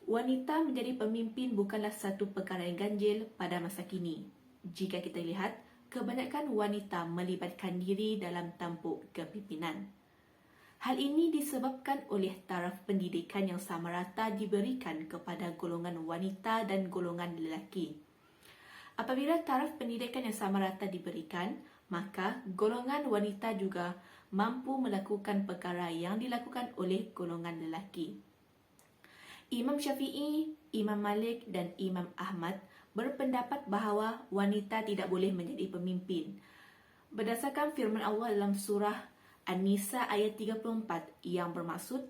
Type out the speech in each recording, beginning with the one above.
Wanita menjadi pemimpin bukanlah satu perkara yang ganjil pada masa kini. Jika kita lihat, kebanyakan wanita melibatkan diri dalam tampuk kepimpinan. Hal ini disebabkan oleh taraf pendidikan yang sama rata diberikan kepada golongan wanita dan golongan lelaki. Apabila taraf pendidikan yang sama rata diberikan, maka golongan wanita juga mampu melakukan perkara yang dilakukan oleh golongan lelaki. Imam Syafi'i, Imam Malik dan Imam Ahmad berpendapat bahawa wanita tidak boleh menjadi pemimpin. Berdasarkan firman Allah dalam surah An-Nisa ayat 34 yang bermaksud,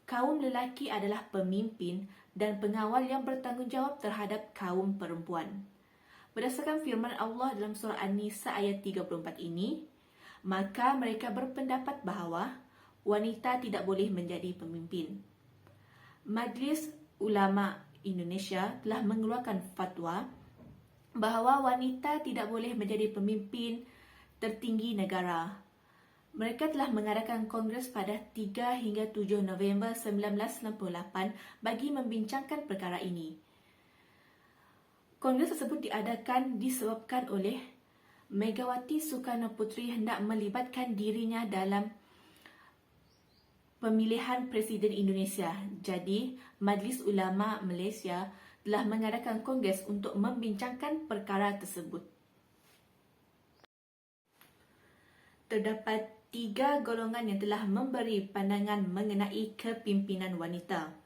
kaum lelaki adalah pemimpin dan pengawal yang bertanggungjawab terhadap kaum perempuan. Berdasarkan firman Allah dalam surah An-Nisa ayat 34 ini, maka mereka berpendapat bahawa wanita tidak boleh menjadi pemimpin. Majlis Ulama Indonesia telah mengeluarkan fatwa bahawa wanita tidak boleh menjadi pemimpin tertinggi negara. Mereka telah mengadakan kongres pada 3 hingga 7 November 1998 bagi membincangkan perkara ini. Kongres tersebut diadakan disebabkan oleh Megawati Soekarno Puteri hendak melibatkan dirinya dalam pemilihan Presiden Indonesia. Jadi, Majlis Ulama Malaysia telah mengadakan kongres untuk membincangkan perkara tersebut. Terdapat 3 golongan yang telah memberi pandangan mengenai kepimpinan wanita.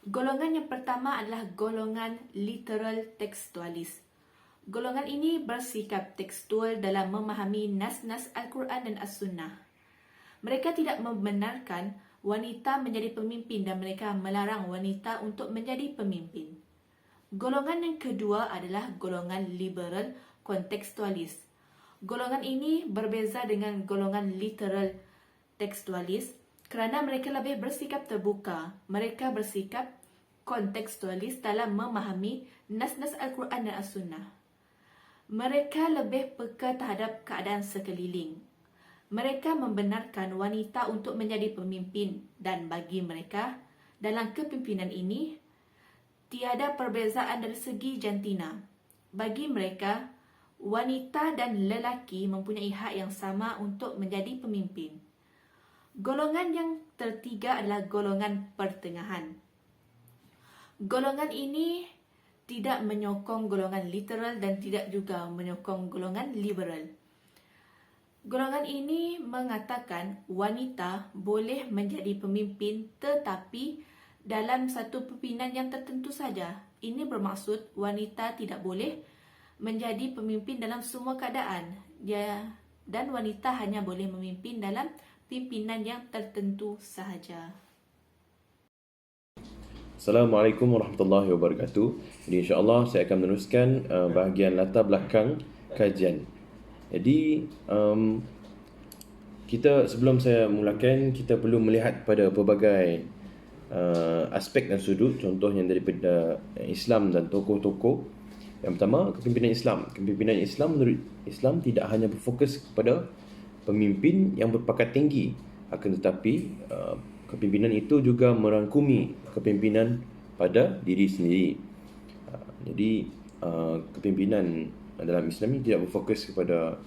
Golongan yang pertama adalah golongan literal tekstualis. Golongan ini bersikap tekstual dalam memahami nas-nas Al-Quran dan As-Sunnah. Mereka tidak membenarkan wanita menjadi pemimpin dan mereka melarang wanita untuk menjadi pemimpin. Golongan yang kedua adalah golongan liberal kontekstualis. Golongan ini berbeza dengan golongan literal tekstualis kerana mereka lebih bersikap terbuka. Mereka bersikap kontekstualis dalam memahami nas-nas Al-Quran dan As-Sunnah. Mereka lebih peka terhadap keadaan sekeliling. Mereka membenarkan wanita untuk menjadi pemimpin dan bagi mereka, dalam kepimpinan ini, tiada perbezaan dari segi jantina. Bagi mereka, wanita dan lelaki mempunyai hak yang sama untuk menjadi pemimpin. Golongan yang ketiga adalah golongan pertengahan. Golongan ini tidak menyokong golongan literal dan tidak juga menyokong golongan liberal. Golongan ini mengatakan wanita boleh menjadi pemimpin tetapi dalam satu pimpinan yang tertentu saja. Ini bermaksud wanita tidak boleh menjadi pemimpin dalam semua keadaan. Dan wanita hanya boleh memimpin dalam pimpinan yang tertentu sahaja. Assalamualaikum warahmatullahi wabarakatuh. Jadi insya-Allah saya akan meneruskan bahagian latar belakang kajian. Jadi kita sebelum saya mulakan, kita perlu melihat pada pelbagai aspek dan sudut, contohnya daripada Islam dan tokoh-tokoh. Yang pertama, kepimpinan Islam. Kepimpinan Islam menurut Islam tidak hanya berfokus kepada pemimpin yang berpangkat tinggi, akan tetapi kepimpinan itu juga merangkumi kepimpinan pada diri sendiri. Jadi kepimpinan dalam Islam ini tidak berfokus kepada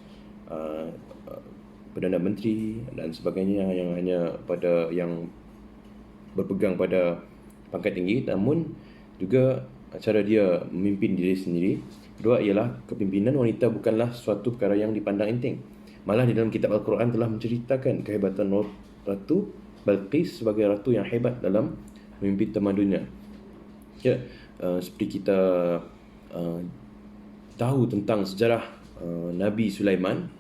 Perdana Menteri dan sebagainya yang hanya pada yang berpegang pada pangkat tinggi, namun juga cara dia memimpin diri sendiri. Kedua ialah kepimpinan wanita bukanlah suatu perkara yang dipandang enteng. Malah di dalam kitab Al-Quran telah menceritakan kehebatan Ratu Balqis sebagai ratu yang hebat dalam memimpin temadunya. Ya, seperti kita tahu tentang sejarah Nabi Sulaiman.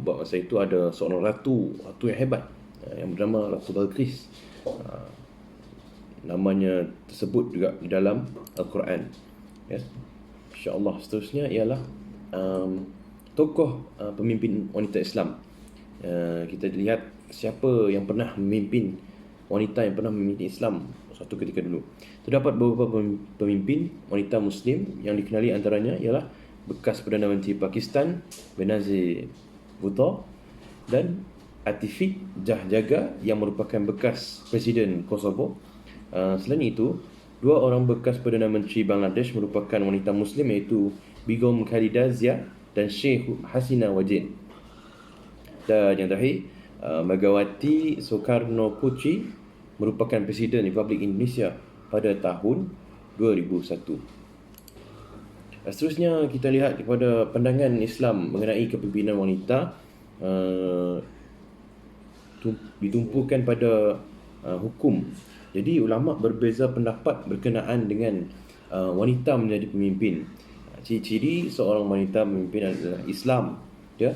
Buat masa itu ada seorang ratu yang hebat yang bernama Ratu Balqis. Namanya tersebut juga di dalam Al-Quran. Ya. InsyaAllah seterusnya ialah tokoh pemimpin wanita Islam. Kita lihat siapa yang pernah memimpin wanita yang pernah memimpin Islam suatu ketika dulu. Terdapat beberapa pemimpin wanita Muslim yang dikenali antaranya ialah bekas Perdana Menteri Pakistan Benazir Bhutto dan Atifiq Jah Jaga yang merupakan bekas Presiden Kosovo. Selain itu, Dua orang bekas Perdana Menteri Bangladesh merupakan wanita Muslim iaitu Begum Khalida Zia dan Sheikh Hasina Wajid. Dan yang terakhir, Megawati Soekarno Putri merupakan Presiden Republik Indonesia pada tahun 2001. Seterusnya kita lihat kepada pandangan Islam mengenai kepimpinan wanita, ditumpukan pada hukum. Jadi ulama berbeza pendapat berkenaan dengan wanita menjadi pemimpin. Ciri-ciri seorang wanita pemimpin adalah Islam. Ya,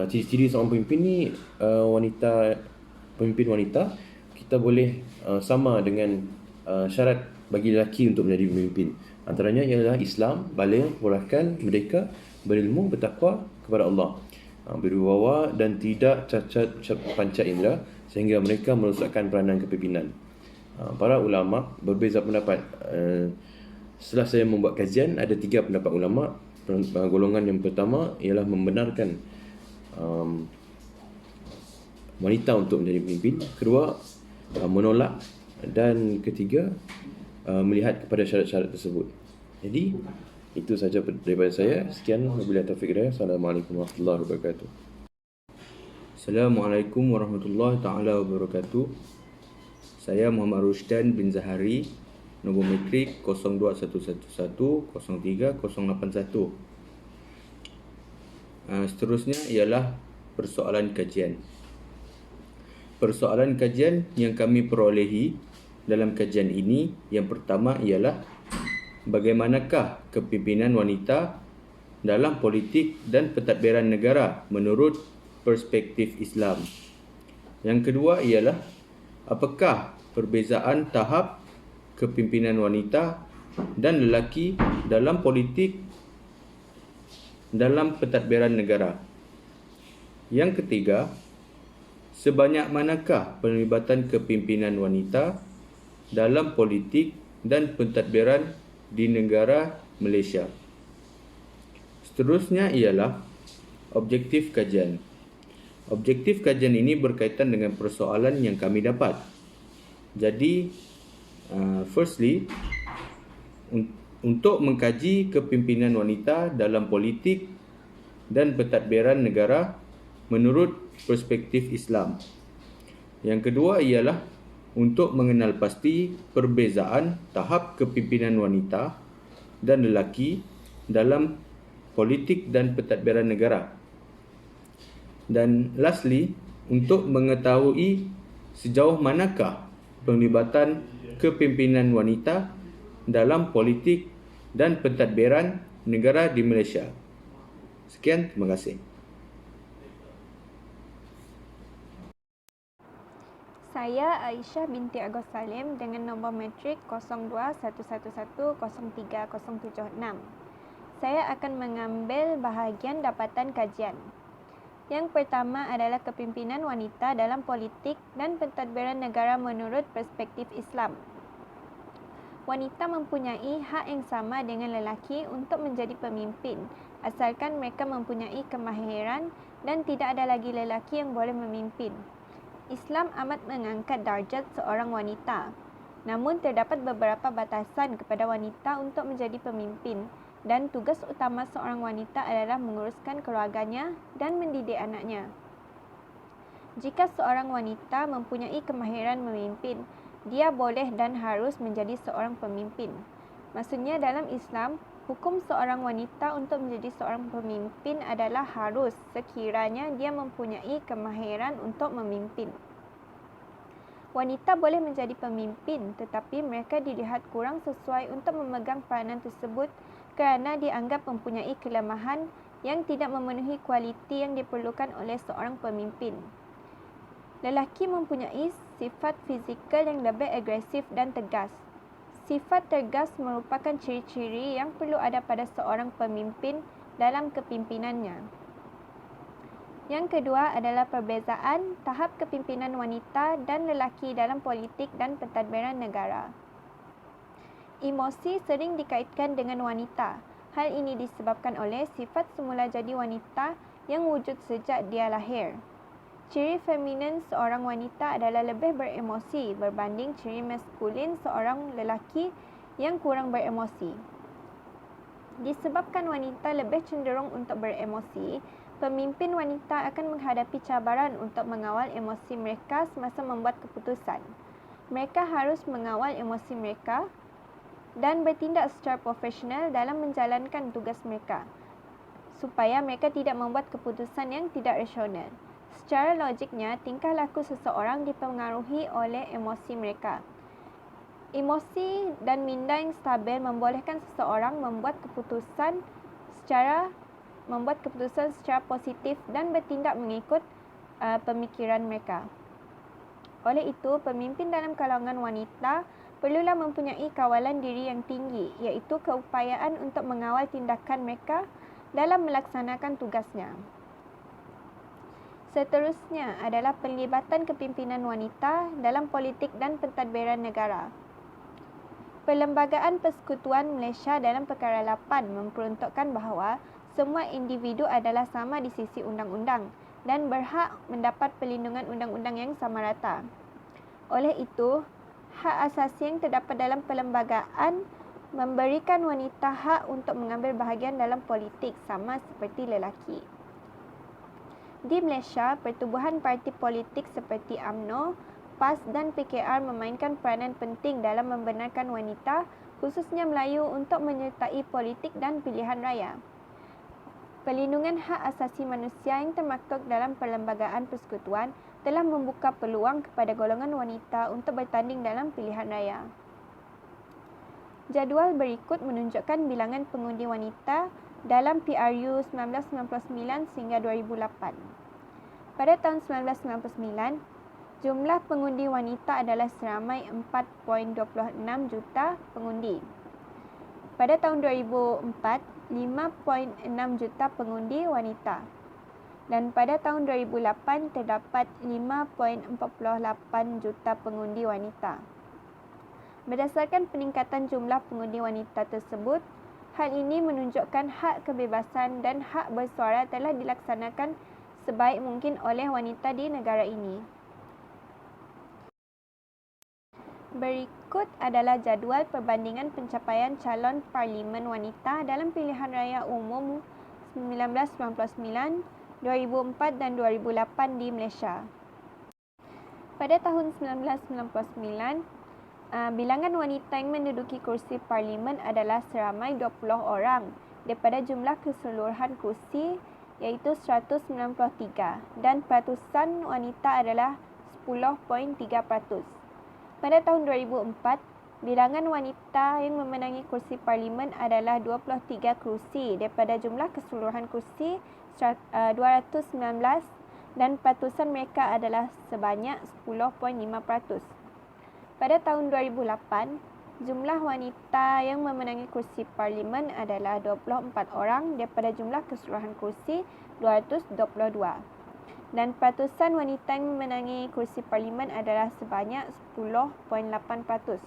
ciri-ciri seorang pemimpin ni, pemimpin wanita kita boleh sama dengan syarat bagi lelaki untuk menjadi pemimpin. Antaranya ialah Islam, baligh, perakan, merdeka, berilmu, bertakwa kepada Allah, berwibawa dan tidak cacat panca indera sehingga mereka merosakkan peranan kepimpinan. Para ulama berbeza pendapat. Setelah saya membuat kajian, ada 3 pendapat ulama. Golongan yang pertama ialah membenarkan wanita untuk menjadi pemimpin. Kedua, menolak. Dan ketiga, melihat kepada syarat-syarat tersebut. Jadi itu saja daripada saya. Sekian, wabillahi taufiq hidayah. Assalamualaikum warahmatullahi wabarakatuh. Assalamualaikum warahmatullahi taala wabarakatuh. Saya Muhammad Rusdan bin Zahari, nombor metrik 02111030081. Seterusnya ialah persoalan kajian. Persoalan kajian yang kami perolehi dalam kajian ini, yang pertama ialah bagaimanakah kepimpinan wanita dalam politik dan pentadbiran negara menurut perspektif Islam. Yang kedua ialah apakah perbezaan tahap kepimpinan wanita dan lelaki dalam politik dalam pentadbiran negara. Yang ketiga, sebanyak manakah penglibatan kepimpinan wanita dalam politik dan pentadbiran di negara Malaysia. Seterusnya ialah objektif kajian. Objektif kajian ini berkaitan dengan persoalan yang kami dapat. Jadi, firstly, untuk mengkaji kepimpinan wanita dalam politik dan pentadbiran negara menurut perspektif Islam. Yang kedua ialah untuk mengenal pasti perbezaan tahap kepimpinan wanita dan lelaki dalam politik dan pentadbiran negara. Dan lastly, untuk mengetahui sejauh manakah penglibatan kepimpinan wanita dalam politik dan pentadbiran negara di Malaysia. Sekian, terima kasih. Saya Aisyah binti Agus Salim dengan nombor metrik 0211103076. Saya akan mengambil bahagian dapatan kajian. Yang pertama adalah kepimpinan wanita dalam politik dan pentadbiran negara menurut perspektif Islam. Wanita mempunyai hak yang sama dengan lelaki untuk menjadi pemimpin, asalkan mereka mempunyai kemahiran dan tidak ada lagi lelaki yang boleh memimpin. Islam amat mengangkat darjat seorang wanita. Namun terdapat beberapa batasan kepada wanita untuk menjadi pemimpin, dan tugas utama seorang wanita adalah menguruskan keluarganya dan mendidik anaknya. Jika seorang wanita mempunyai kemahiran memimpin, dia boleh dan harus menjadi seorang pemimpin. Maksudnya dalam Islam, hukum seorang wanita untuk menjadi seorang pemimpin adalah harus sekiranya dia mempunyai kemahiran untuk memimpin. Wanita boleh menjadi pemimpin, tetapi mereka dilihat kurang sesuai untuk memegang peranan tersebut kerana dianggap mempunyai kelemahan yang tidak memenuhi kualiti yang diperlukan oleh seorang pemimpin. Lelaki mempunyai sifat fizikal yang lebih agresif dan tegas. Sifat tegas merupakan ciri-ciri yang perlu ada pada seorang pemimpin dalam kepimpinannya. Yang kedua adalah perbezaan tahap kepimpinan wanita dan lelaki dalam politik dan pentadbiran negara. Emosi sering dikaitkan dengan wanita. Hal ini disebabkan oleh sifat semula jadi wanita yang wujud sejak dia lahir. Ciri feminin seorang wanita adalah lebih beremosi berbanding ciri maskulin seorang lelaki yang kurang beremosi. Disebabkan wanita lebih cenderung untuk beremosi, pemimpin wanita akan menghadapi cabaran untuk mengawal emosi mereka semasa membuat keputusan. Mereka harus mengawal emosi mereka dan bertindak secara profesional dalam menjalankan tugas mereka, supaya mereka tidak membuat keputusan yang tidak rasional. Secara logiknya, tingkah laku seseorang dipengaruhi oleh emosi mereka. Emosi dan minda yang stabil membolehkan seseorang membuat keputusan secara positif dan bertindak mengikut pemikiran mereka. Oleh itu, pemimpin dalam kalangan wanita perlulah mempunyai kawalan diri yang tinggi, iaitu keupayaan untuk mengawal tindakan mereka dalam melaksanakan tugasnya. Seterusnya adalah pelibatan kepimpinan wanita dalam politik dan pentadbiran negara. Perlembagaan Persekutuan Malaysia dalam Perkara 8 memperuntukkan bahawa semua individu adalah sama di sisi undang-undang dan berhak mendapat perlindungan undang-undang yang sama rata. Oleh itu, hak asasi yang terdapat dalam perlembagaan memberikan wanita hak untuk mengambil bahagian dalam politik sama seperti lelaki. Di Malaysia, pertubuhan parti politik seperti UMNO, PAS dan PKR memainkan peranan penting dalam membenarkan wanita, khususnya Melayu, untuk menyertai politik dan pilihan raya. Perlindungan hak asasi manusia yang termaktub dalam Perlembagaan Persekutuan telah membuka peluang kepada golongan wanita untuk bertanding dalam pilihan raya. Jadual berikut menunjukkan bilangan pengundi wanita dalam PRU 1999 sehingga 2008. Pada tahun 1999, jumlah pengundi wanita adalah seramai 4.26 juta pengundi. Pada tahun 2004, 5.6 juta pengundi wanita. Dan pada tahun 2008 terdapat 5.48 juta pengundi wanita. Berdasarkan peningkatan jumlah pengundi wanita tersebut, hal ini menunjukkan hak kebebasan dan hak bersuara telah dilaksanakan sebaik mungkin oleh wanita di negara ini. Berikut adalah jadual perbandingan pencapaian calon parlimen wanita dalam pilihan raya umum 1999, 2004 dan 2008 di Malaysia. Pada tahun 1999, bilangan wanita yang menduduki kursi parlimen adalah seramai 20 orang daripada jumlah keseluruhan kursi, iaitu 193, dan peratusan wanita adalah 10.3%. Pada tahun 2004, bilangan wanita yang memenangi kursi parlimen adalah 23 kursi daripada jumlah keseluruhan kursi 219, dan peratusan mereka adalah sebanyak 10.5%. Pada tahun 2008, jumlah wanita yang memenangi kursi parlimen adalah 24 orang daripada jumlah keseluruhan kursi 222. Dan peratusan wanita yang memenangi kursi parlimen adalah sebanyak 10.8%.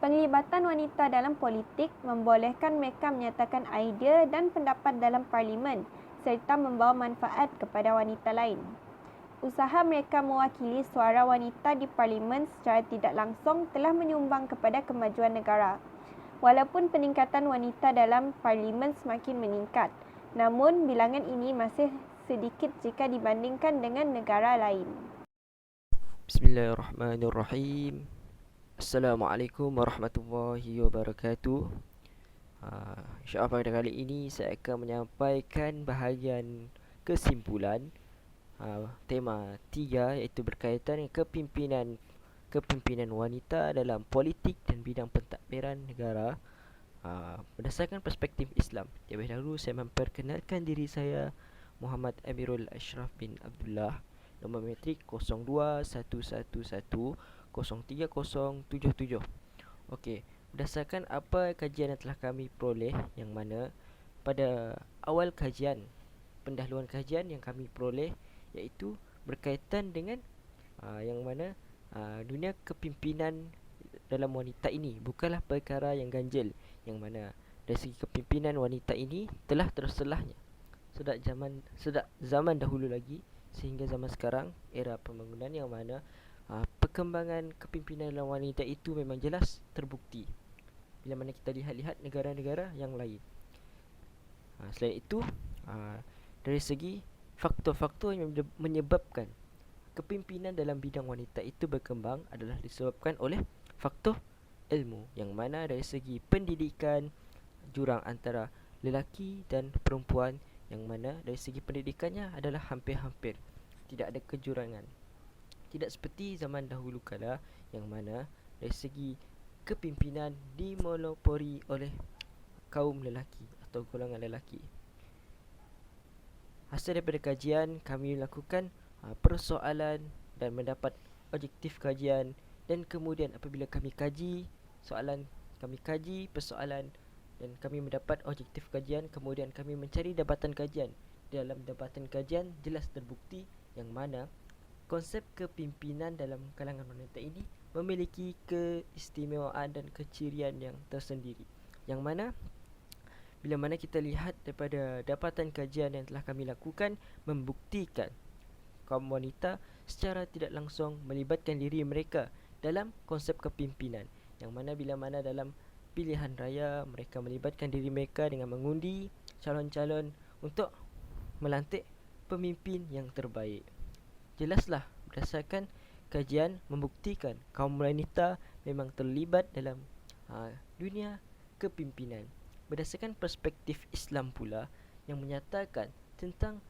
Penglibatan wanita dalam politik membolehkan mereka menyatakan idea dan pendapat dalam parlimen serta membawa manfaat kepada wanita lain. Usaha mereka mewakili suara wanita di parlimen secara tidak langsung telah menyumbang kepada kemajuan negara. Walaupun peningkatan wanita dalam parlimen semakin meningkat, namun bilangan ini masih sedikit jika dibandingkan dengan negara lain. Bismillahirrahmanirrahim. Assalamualaikum warahmatullahi wabarakatuh. InsyaAllah pada kali ini saya akan menyampaikan bahagian kesimpulan tema 3, iaitu berkaitan dengan kepimpinan wanita dalam politik dan bidang pentadbiran negara berdasarkan perspektif Islam. Terlebih dahulu saya memperkenalkan diri saya, Muhammad Amirul Ashraf bin Abdullah, nombor metrik 0211030077. Okey, berdasarkan apa kajian yang telah kami peroleh, yang mana pada awal kajian, pendahuluan kajian yang kami peroleh iaitu berkaitan dengan yang mana dunia kepimpinan dalam wanita ini bukanlah perkara yang ganjil, yang mana dari segi kepimpinan wanita ini telah terselahnya sejak zaman dahulu lagi sehingga zaman sekarang, era pembangunan, yang mana perkembangan kepimpinan dalam wanita itu memang jelas terbukti bila mana kita lihat-lihat negara-negara yang lain. Selain itu, dari segi faktor-faktor yang menyebabkan kepimpinan dalam bidang wanita itu berkembang adalah disebabkan oleh faktor ilmu, yang mana dari segi pendidikan jurang antara lelaki dan perempuan, yang mana dari segi pendidikannya adalah hampir-hampir tidak ada kejurangan. Tidak seperti zaman dahulu kala yang mana dari segi kepimpinan dimonopoli oleh kaum lelaki atau golongan lelaki. Hasil daripada kajian, kami lakukan persoalan dan mendapat objektif kajian, dan kemudian apabila kami kaji soalan, kami kaji persoalan dan kami mendapat objektif kajian, kemudian kami mencari dapatan kajian. Dalam dapatan kajian jelas terbukti yang mana konsep kepimpinan dalam kalangan wanita ini memiliki keistimewaan dan kecirian yang tersendiri, yang mana bila mana kita lihat daripada dapatan kajian yang telah kami lakukan membuktikan kaum wanita secara tidak langsung melibatkan diri mereka dalam konsep kepimpinan, yang mana bila mana dalam pilihan raya mereka melibatkan diri mereka dengan mengundi calon-calon untuk melantik pemimpin yang terbaik. Jelaslah berdasarkan kajian membuktikan kaum wanita memang terlibat dalam dunia kepimpinan. Berdasarkan perspektif Islam pula yang menyatakan tentang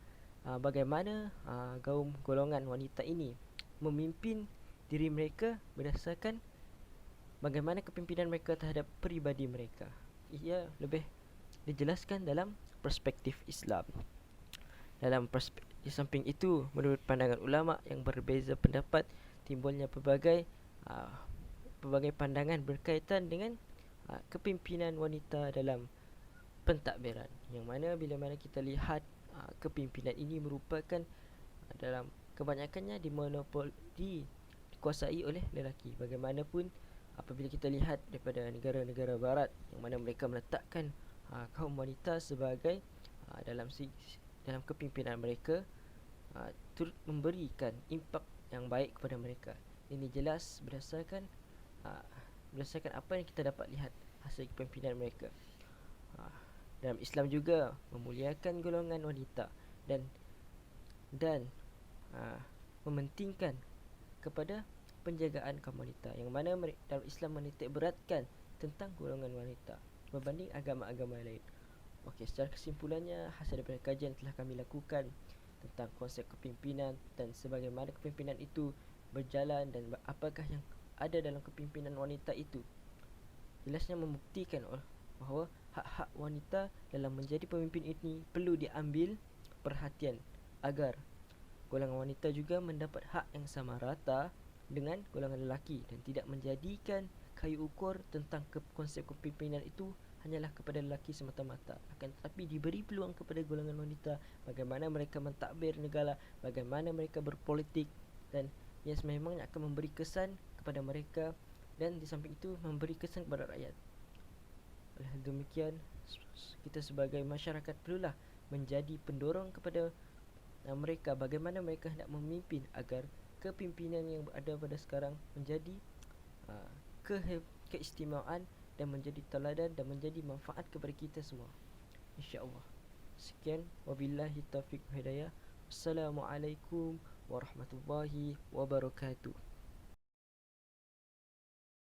bagaimana kaum golongan wanita ini memimpin diri mereka berdasarkan bagaimana kepimpinan mereka terhadap peribadi mereka. Ia lebih dijelaskan dalam perspektif Islam. Di samping itu, menurut pandangan ulama yang berbeza pendapat, timbulnya pelbagai pandangan berkaitan dengan kepimpinan wanita dalam pentadbiran, yang mana bila mana kita lihat kepimpinan ini merupakan dalam kebanyakannya dikuasai oleh lelaki. Bagaimanapun apabila kita lihat daripada negara-negara barat yang mana mereka meletakkan kaum wanita sebagai dalam kepimpinan mereka turut memberikan impak yang baik kepada mereka. Ini jelas berdasarkan apa yang kita dapat lihat hasil kepimpinan mereka. Dalam Islam juga memuliakan golongan wanita dan mementingkan kepada penjagaan kaum wanita, yang mana dalam Islam menitik beratkan tentang golongan wanita berbanding agama-agama lain. Okey, secara kesimpulannya, hasil daripada kajian telah kami lakukan tentang konsep kepimpinan dan sebagaimana kepimpinan itu berjalan dan apakah yang ada dalam kepimpinan wanita itu, jelasnya membuktikan bahawa hak-hak wanita dalam menjadi pemimpin ini perlu diambil perhatian agar golongan wanita juga mendapat hak yang sama rata dengan golongan lelaki dan tidak menjadikan kayu ukur tentang konsep kepimpinan itu hanyalah kepada lelaki semata-mata, akan tetapi diberi peluang kepada golongan wanita bagaimana mereka mentadbir negara, bagaimana mereka berpolitik, dan ia sememangnya akan memberi kesan kepada mereka dan di samping itu memberi kesan kepada rakyat. Oleh demikian, kita sebagai masyarakat perlulah menjadi pendorong kepada mereka bagaimana mereka hendak memimpin agar kepimpinan yang ada pada sekarang menjadi keistimewaan dan menjadi teladan dan menjadi manfaat kepada kita semua, insya-Allah. Sekian, wabillahi taufiq hidayah. Assalamualaikum warahmatullahi wabarakatuh.